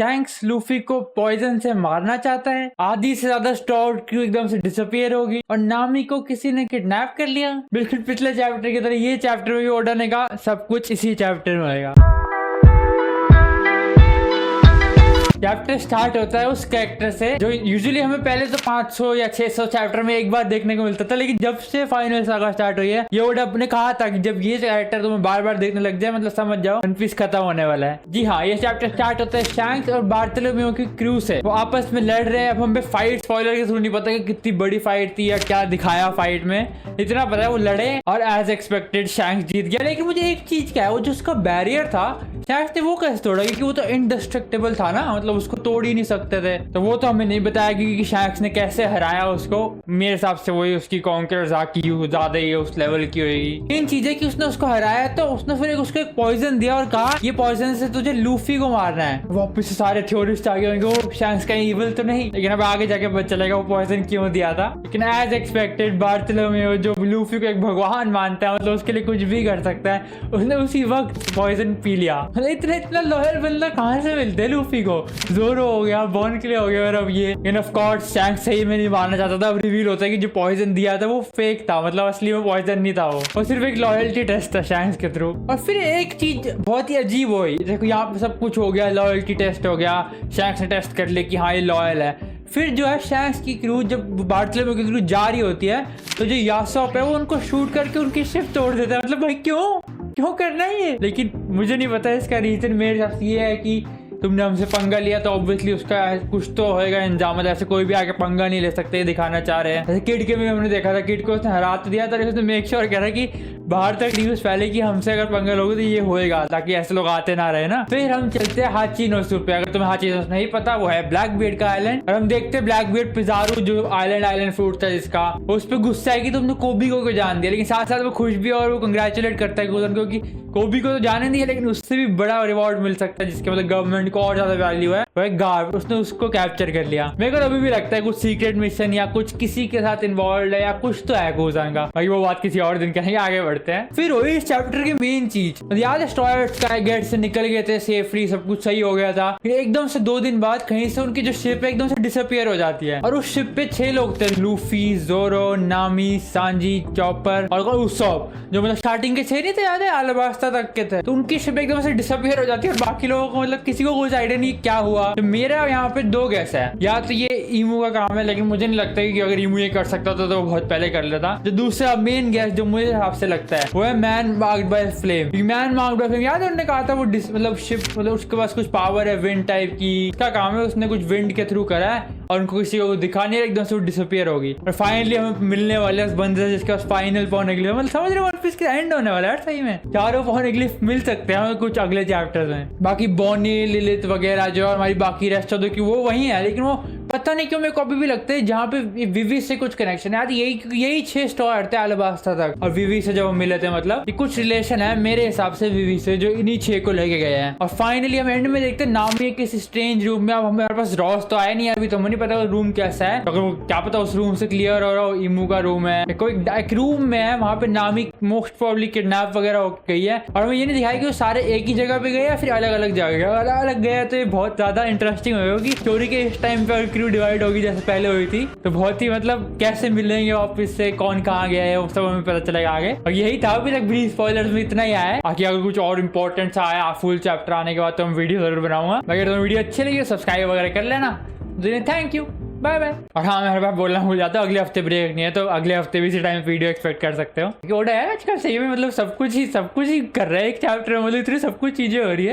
Shanks Luffy को poison से मारना चाहता है, आधी से ज्यादा स्टोर क्रू एकदम से डिसअपियर होगी और नामी को किसी ने किडनैप कर लिया। बिल्कुल पिछले चैप्टर की तरह ये चैप्टर में भी ओडा ने कहा सब कुछ इसी चैप्टर में होगा। चैप्टर स्टार्ट होता है उस कैरेक्टर से जो यूजुअली हमें पहले तो 500 या 600 चैप्टर में एक बार देखने को मिलता था, लेकिन जब से फाइनल सागा स्टार्ट हुई है ये ओडा ने कहा था कि जब ये कैरेक्टर तुम्हें बार बार देखने लग जाए मतलब समझ जाओ वन पीस खत्म होने वाला है। जी हाँ, ये चैप्टर स्टार्ट होता है शैंक्स और बार्थोलोमेओ की क्रू से, वो आपस में लड़ रहे हैं। अब हमें फाइट स्पॉइलर के थ्रू नहीं पता कि कितनी बड़ी फाइट थी या क्या दिखाया फाइट में, इतना पता है वो लड़े और एज एक्सपेक्टेड शैंक्स जीत गया। लेकिन मुझे एक चीज क्या है, वो जो उसका बैरियर था शैंक्स ने वो कैसे तोड़ा, क्योंकि वो तो इनडिस्ट्रक्टेबल था ना, मतलब उसको तोड़ ही नहीं सकते थे। तो वो तो हमें नहीं बताया कि शैंक्स ने कैसे हराया उसको। मेरे हिसाब से वही उसकी कॉन्कर ज्यादा ही उस लेवल की होगी। इन चीजें कि उसने उसको हराया तो उसने फिर उसको एक पॉइजन दिया और कहा ये पॉइजन से तुझे लूफी को मारना है। वापस से सारे थ्योरिस्ट आ गए होंगे वो शैंक्स का इविल तो नहीं, लेकिन अब आगे जाके पता चलेगा वो पॉइजन क्यों दिया था। लेकिन एज एक्सपेक्टेड बार्थोलोमेओ जो लूफी को एक भगवान मानता है, मतलब उसके लिए कुछ भी कर सकता है, उसने उसी वक्त पॉइजन पी लिया। इतना लॉयल बंदा कहाँ से मिलते हैं लूफी को। जोरो हो गया, बॉन के लिए हो गया और अब ये ऑफ कोर्स शैंक्स सही में नहीं मारना चाहता था। अब रिवील होता है कि जो पॉइजन दिया था वो फेक था, मतलब असली में पॉइजन नहीं था वो सिर्फ एक लॉयल्टी टेस्ट था शैंक्स के थ्रू। और फिर एक चीज बहुत ही अजीब हुई, देखो यहाँ पे सब कुछ हो गया, लॉयल्टी टेस्ट हो गया, शैंक्स ने टेस्ट कर लिया कि हाँ ये लॉयल है। फिर जो है शैंक्स की क्रू जब बार्थोलोमेओ की क्रू जा रही होती है तो जो यासोप है वो उनको शूट करके उनकी शिप तोड़ देता है। मतलब भाई क्यों करना है ये, लेकिन मुझे नहीं पता इसका रीजन। मेरे हिसाब ये है कि तुमने हमसे पंगा लिया तो ऑब्वियसली उसका कुछ तो होएगा इंजाम, ऐसे कोई भी आके पंगा नहीं ले सकते, ये दिखाना चाह रहे हैं। जैसे किड के में हमने देखा था, किड को उसने हरा तो दिया था, लेकिन उसने मेक श्योर करा कि बाहर तक न्यूज फैले कि हमसे अगर पंगा लोगे तो ये होएगा, ताकि ऐसे लोग आते ना रहे ना। फिर हम चलते हैं हाचिनोसु पे। अगर तुम्हें हाचिनोसु नहीं पता वो है ब्लैक बीयर्ड का आइलैंड, और हम देखते हैं ब्लैक बीयर्ड पिजारू जो आइलैंड फ्रूट था जिसका, उस पर गुस्सा है कि तुमने कोबी को जान दिया, लेकिन साथ साथ वो खुश भी और वो कंग्रेचुलेट करता है क्योंकि कोबी को तो जाने नहीं है, लेकिन उससे भी बड़ा रिवॉर्ड मिल सकता है जिसके मतलब गवर्नमेंट को और ज्यादा वैल्यू है। वो एक गार्ड, उसने उसको कैप्चर कर लिया। मेरे को अभी भी लगता है कुछ सीक्रेट मिशन या कुछ किसी के साथ इन्वॉल्व है या कुछ तो है गोजान का, भाई वो बात किसी और दिन कहेंगे, आगे बढ़ते हैं। फिर वही इस चैप्टर की मेन चीज याद है, स्टार गेट से निकल गए थे सेफली, सब कुछ सही हो गया था। फिर एकदम से 2 दिन बाद कहीं से उनकी जो शिप है एकदम से डिसअपियर हो जाती है, और उस शिप पे 6 लोग थे, लूफी, जोरो, नामी, सांजी, चॉपर और उसॉप, जो मतलब स्टार्टिंग के 6 नहीं थे, याद है अलाबास्ता तक के थे। तो उनकी शिप एकदम से डिसअपियर हो जाती है और बाकी लोगों को मतलब किसी को कुछ आइडिया नहीं क्या हुआ। तो मेरा यहाँ पे 2 गैस है, या तो ये ईमू का काम है, लेकिन मुझे नहीं लगता कि अगर ईमू ये कर सकता था तो वो बहुत पहले कर लेता। जो दूसरा मेन गैस जो मुझे हिसाब से लगता है वो है man marked by flame. Man marked by flame याद है उन्होंने कहा था वो मतलब शिप मतलब उसके पास कुछ पावर है विंड टाइप की, उसका काम है उसने कुछ विंड के थ्रू करा है और उनको किसी को दिखाने एकदम से वो डिसअपियर होगी। और फाइनली हमें मिलने वाले उस बंदे जिसके पास फाइनल पॉनेग्लिफ, मतलब समझ रहे हो वन पीस के एंड होने वाला है सही में, 4 पॉनेग्लिफ मिल सकते हैं हमें कुछ अगले चैप्टर्स में। बाकी बॉनी, लिलिथ वगैरह जो हमारी बाकी रेस्ट ऑफ वो वही है, लेकिन वो पता नहीं क्यों मेरे को अभी भी लगता है जहाँ पे विवी से कुछ कनेक्शन है यार। यही 6 स्टोर थे अलाबास्ता तक, और विवी से जब हम मिले थे मतलब कुछ रिलेशन है मेरे हिसाब से विवी से, जो इन्हीं 6 को लेके गए हैं। और फाइनली हम एंड में देखते हैं नामी किसी स्ट्रेंज रूम में। अब हमारे पास रॉस तो आया नहीं है अभी, तो हमें नहीं पता रूम कैसा है, अगर क्या पता उस रूम से क्लियर हो रहा हो ईमू का रूम है, कोई एक रूम में है, वहां पे नामी मोस्ट प्रोबेबली किडनैप वगैरह हो गई है। और हमें ये नहीं दिखाया कि वो सारे एक ही जगह पे गए या फिर अलग अलग जगह गए। अलग अलग गए तो ये बहुत ज्यादा इंटरेस्टिंग होगी स्टोरी के इस टाइम पे, क्रू डिवाइड होगी जैसे पहले हुई थी, तो बहुत ही मतलब कैसे मिलेंगे वापस से, कौन कहाँ गया है वो सब हमें पता चलेगा आगे। और यही था अभी तक ब्रीफ स्पॉयलर्स में इतना ही आया है। बाकी अगर कुछ और इंपॉर्टेंट सा आया फुल चैप्टर आने के बाद तो हम वीडियो जरूर बनाऊंगा। अगर तुम्हें वीडियो अच्छी लगी सब्सक्राइब वगैरह कर लेना। Thank you, bye bye. और हाँ मेरे पास बोलना भूल जाता हूँ, अगले हफ्ते ब्रेक नहीं है तो अगले हफ्ते भी इसी टाइम वीडियो एक्सपेक्ट कर सकते हो। ओडा है आजकल सही में मतलब सब कुछ ही कर रहा है एक चैप्टर में, मतलब इतनी सब कुछ चीजें हो रही है।